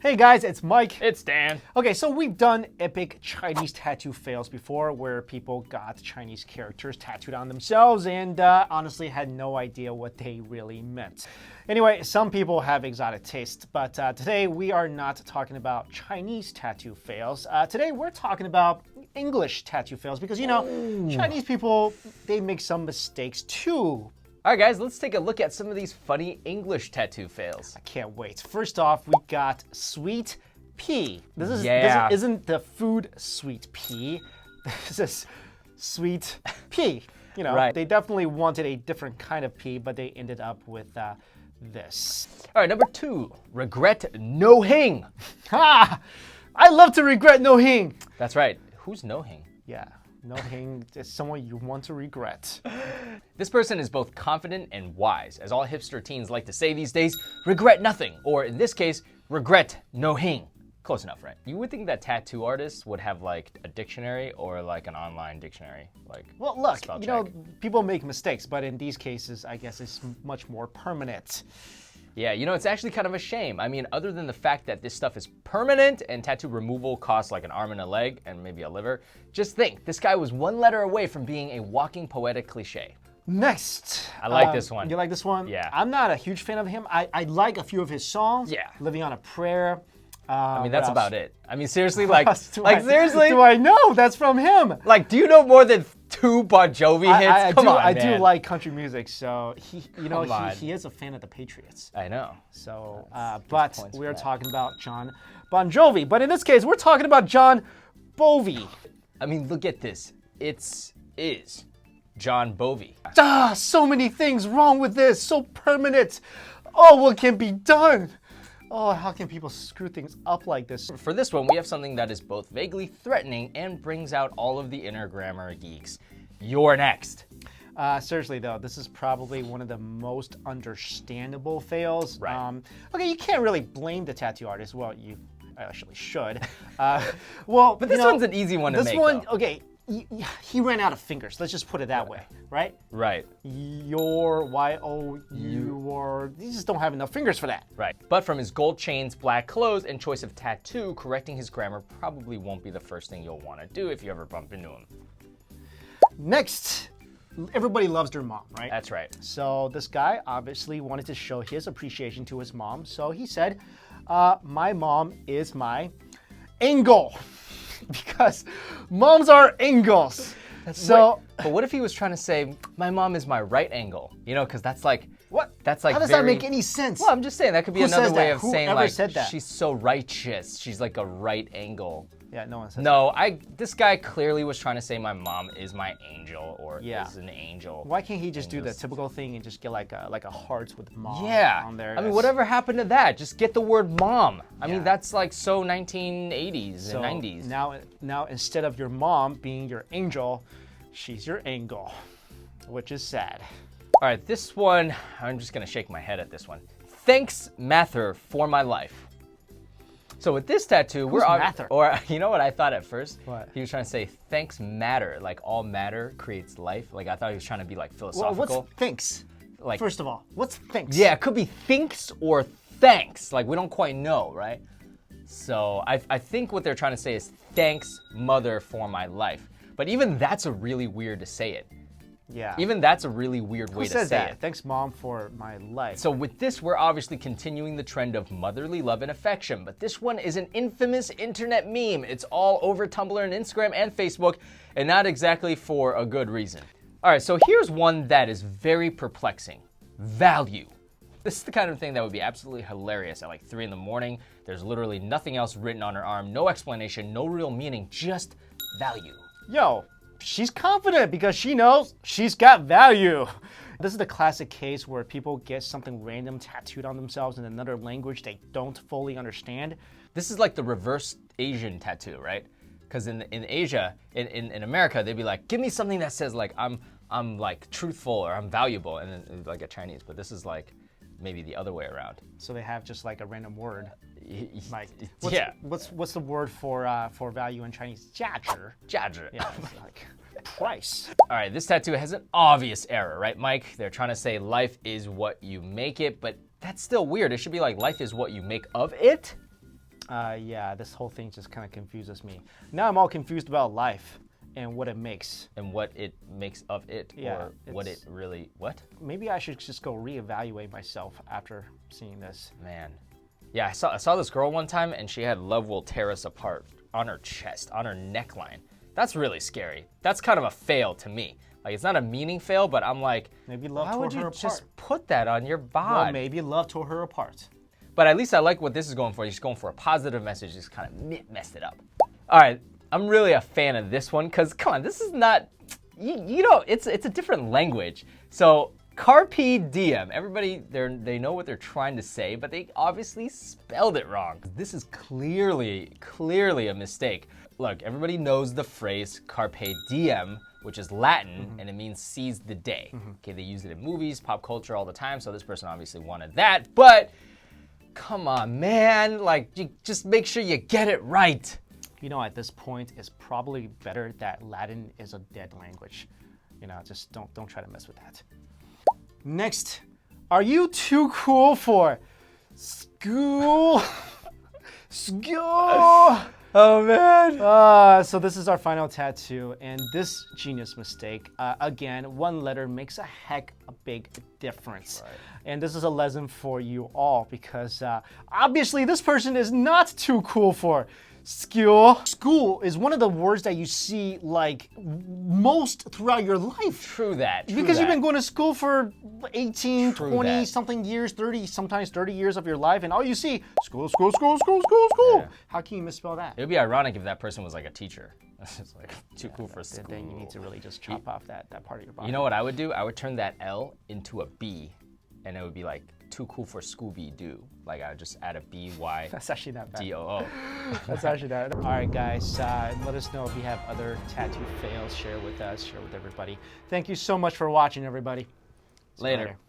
Hey guys, it's Mike. It's Dan. Okay, so we've done epic Chinese tattoo fails before where people got Chinese characters tattooed on themselves and honestly had no idea what they really meant. Anyway, some people have exotic tastes, but today we are not talking about Chinese tattoo fails. Today we're talking about English tattoo fails because, you know, Chinese people, they make some mistakes too. All right, guys, let's take a look at some of these funny English tattoo fails. I can't wait. First off, we got sweet pea. This isn't the food sweet pea. This is sweet pea. You know, Right. They definitely wanted a different kind of pea, but they ended up with this. All right, number 2, regret no hing. Ha! I love to regret no hing. That's right. Who's no hing? Yeah, no hing is someone you want to regret. This person is both confident and wise. As all hipster teens like to say these days, regret nothing. Or in this case, regret no hing. Close enough, right? You would think that tattoo artists would have like a dictionary or like an online dictionary. Well, look, spell you know, check. people make mistakes, but in these cases, I guess it's much more permanent. Yeah, you know, it's actually kind of a shame. I mean, other than the fact that this stuff is permanent and tattoo removal costs like an arm and a leg and maybe a liver, just think, this guy was one letter away from being a walking poetic cliche. Next. I like this one. You like this one? Yeah. I'm not a huge fan of him. I like a few of his songs. Yeah. Living on a Prayer. I mean, that's what else? about it. I mean, seriously, Seriously? Do I know? That's from him. Like, do you know more than 2 Bon Jovi hits? Come on, I man. do like country music, so Come on. he is a fan of the Patriots. I know. So, but points we for are that. talking about Jon Bon Jovi. But in this case, we're talking about Jon Bovi. I mean, look at this. Is Jon Bovi. So many things wrong with this. So permanent. Oh, what can be done? Oh, how can people screw things up like this? For this one, we have something that is both vaguely threatening and brings out all of the inner grammar geeks. You're next. Seriously though, this is probably one of the most understandable fails. Right. Okay, you can't really blame the tattoo artist. Well, you actually should. But This one's an easy one to make, though. Okay, he ran out of fingers. Let's just put it that way, right? Right. You just don't have enough fingers for that. Right. But from his gold chains, black clothes, and choice of tattoo, correcting his grammar probably won't be the first thing you'll want to do if you ever bump into him. Next, everybody loves their mom, right? That's right. So this guy obviously wanted to show his appreciation to his mom. So he said, my mom is my angel. Because moms are angels. So, But what if he was trying to say, my mom is my right angle? You know, because that's like, what? That's like How does that make any sense? Well, I'm just saying, that could be Who another says way that? of Who saying ever like, said that? she's so righteous. She's like a right angle. Yeah, no one says No, this guy clearly was trying to say my mom is my angel or is an angel. Why can't he just do the typical thing and just get like a hearts with mom on there? I mean, whatever happened to that? Just get the word mom. I mean, Yeah. that's like so 1980s and 90s. Now instead of your mom being your angel, she's your angel, which is sad. All right, this one, I'm just gonna shake my head at this one. Thanks, Mather, for my life. So with this tattoo, Mather? or you know what I thought at first? What? He was trying to say thanks matter, like all matter creates life. Like I thought he was trying to be like philosophical. Well, what's thanks? Like, First of all, what's thanks? yeah, it could be thinks or thanks. Like we don't quite know, right? So I think what they're trying to say is thanks, mother, for my life. But even that's a really weird to say it. Yeah. Even that's a really weird way Who to says say that? it. Thanks, mom, for my life. So with this, we're obviously continuing the trend of motherly love and affection, but this one is an infamous internet meme. It's all over Tumblr and Instagram and Facebook, and not exactly for a good reason. All right, so here's one that is very perplexing. Value. This is the kind of thing that would be absolutely hilarious at like 3 in the morning. There's literally nothing else written on her arm, no explanation, no real meaning, just value. Yo, she's confident because she knows she's got value. This is the classic case where people get something random tattooed on themselves in another language they don't fully understand. This is like the reverse Asian tattoo, right? Because in Asia, in America, they'd be like, give me something that says like I'm like truthful or I'm valuable, and then like a Chinese. But this is like maybe the other way around. So they have just like a random word. Like Yeah. what's the word for value in Chinese? 价值. 价值. Yeah, it's like price. All right, this tattoo has an obvious error, right, Mike? They're trying to say life is what you make it, but that's still weird. It should be like life is what you make of it. Yeah, this whole thing just kind of confuses me. Now I'm all confused about life and what it makes. And what it makes of it, Yeah, or what it really, what? Maybe I should just go reevaluate myself after seeing this. Man. Yeah, I saw this girl one time and she had "Love Will Tear Us Apart" on her chest, on her neckline. That's really scary. That's kind of a fail to me. Like, it's not a meaning fail, but I'm like, Maybe love why tore would her you apart. just put that on your bod? Well, maybe love tore her apart. But at least I like what this is going for. She's going for a positive message. Just kind of messed it up. All right, I'm really a fan of this one because, come on, this is not, you know, it's a different language. So carpe diem. Everybody, they know what they're trying to say, but they obviously spelled it wrong. This is clearly a mistake. Look, everybody knows the phrase carpe diem, which is Latin, and it means seize the day. Okay, they use it in movies, pop culture all the time, so this person obviously wanted that, but come on, man, like, you just make sure you get it right. You know, at this point, it's probably better that Latin is a dead language. You know, just don't try to mess with that. Next, are you too cool for school? School! Oh, man. So this is our final tattoo, and this genius mistake, again, one letter makes a heck a big difference. Right. And this is a lesson for you all because obviously this person is not too cool for school. School is one of the words that you see like most throughout your life. True that. Because you've been going to school for 18, True 20 that. something years, 30, sometimes 30 years of your life, and all you see, school, school, school, school, school, school. Yeah. How can you misspell that? It would be ironic if that person was like a teacher. It's like, too cool for school. Then you need to really just chop off that part of your body. You know what I would do? I would turn that L into a B, and it would be like, too cool for Scooby-Doo. Like, I would just add a B-Y-D-O-O. That's actually not bad. That's actually not. All right, guys, let us know if you have other tattoo fails. Share with us, share with everybody. Thank you so much for watching, everybody. See you Later.